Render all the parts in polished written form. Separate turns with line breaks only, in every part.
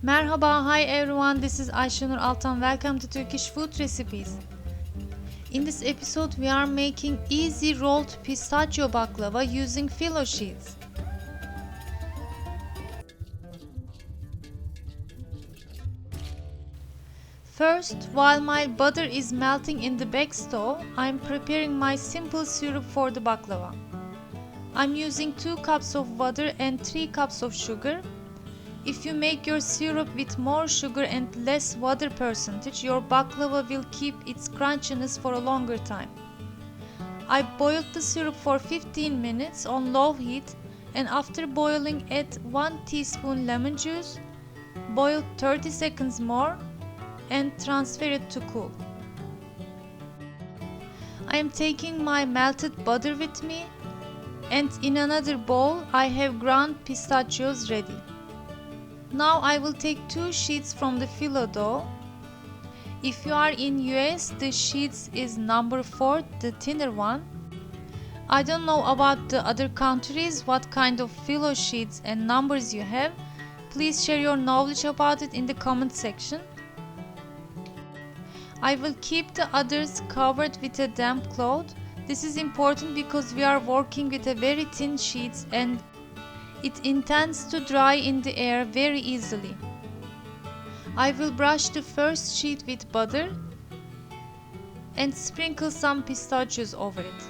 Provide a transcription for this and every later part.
Merhaba, hi everyone, this is Ayşenur Altan. Welcome to Turkish Food Recipes. In this episode, we are making easy rolled pistachio baklava using Phyllo sheets. First, while my butter is melting in the back stove, I am preparing my simple syrup for the baklava. I'm using 2 cups of water and 3 cups of sugar. If you make your syrup with more sugar and less water percentage, your baklava will keep its crunchiness for a longer time. I boiled the syrup for 15 minutes on low heat, and after boiling add 1 teaspoon lemon juice, boil 30 seconds more and transfer it to cool. I am taking my melted butter with me, and in another bowl I have ground pistachios ready. Now I will take 2 sheets from the Phyllo dough. If you are in US, the sheets is number 4, the thinner one. I don't know about the other countries, what kind of Phyllo sheets and numbers you have. Please share your knowledge about it in the comment section. I will keep the others covered with a damp cloth. This is important because we are working with a very thin sheets and it intends to dry in the air very easily. I will brush the first sheet with butter and sprinkle some pistachios over it.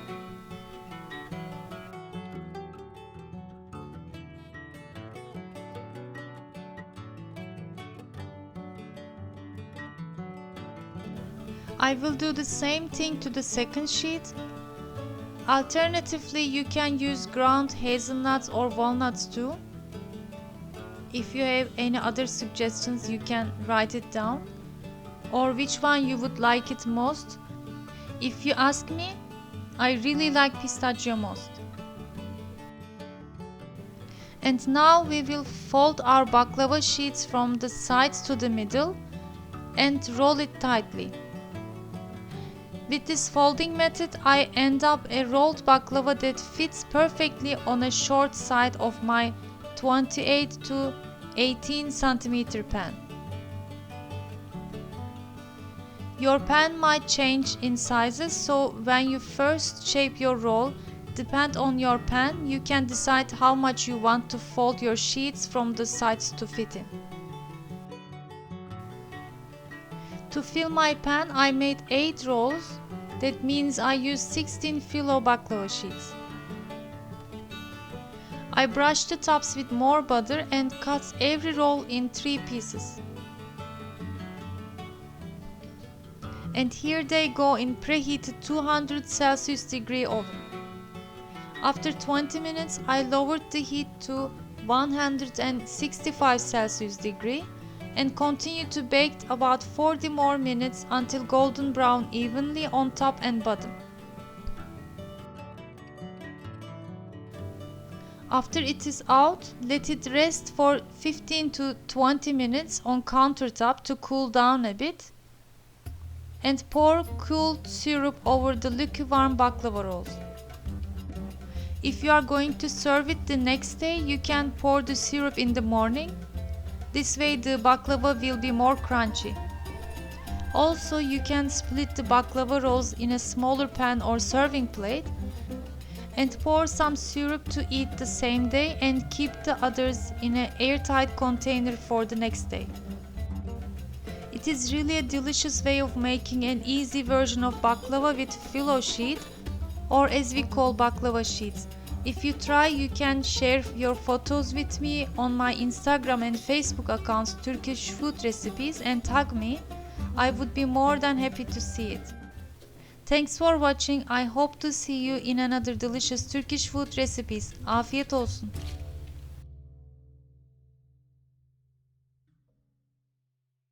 I will do the same thing to the second sheet. Alternatively, you can use ground hazelnuts or walnuts too. If you have any other suggestions, you can write it down, or which one you would like it most. If you ask me, I really like pistachio most. And now we will fold our baklava sheets from the sides to the middle and roll it tightly. With this folding method, I end up a rolled baklava that fits perfectly on a short side of my 28 to 18 cm pan. Your pan might change in sizes, so when you first shape your roll, depend on your pan, you can decide how much you want to fold your sheets from the sides to fit in. To fill my pan, I made 8 rolls. That means I used 16 Phyllo baklava sheets. I brushed the tops with more butter and cut every roll in 3 pieces. And here they go in preheated 200 Celsius degree oven. After 20 minutes, I lowered the heat to 165 Celsius degree and continue to bake about 40 more minutes until golden brown evenly on top and bottom. After it is out, let it rest for 15 to 20 minutes on countertop to cool down a bit and pour cooled syrup over the lukewarm baklava rolls. If you are going to serve it the next day, you can pour the syrup in the morning. This way the baklava will be more crunchy. Also, you can split the baklava rolls in a smaller pan or serving plate and pour some syrup to eat the same day and keep the others in an airtight container for the next day. It is really a delicious way of making an easy version of baklava with Phyllo sheet, or as we call baklava sheets. If you try, you can share your photos with me on my Instagram and Facebook accounts Turkish Food Recipes and tag me. I would be more than happy to see it. Thanks for watching. I hope to see you in another delicious Turkish food recipes. Afiyet olsun.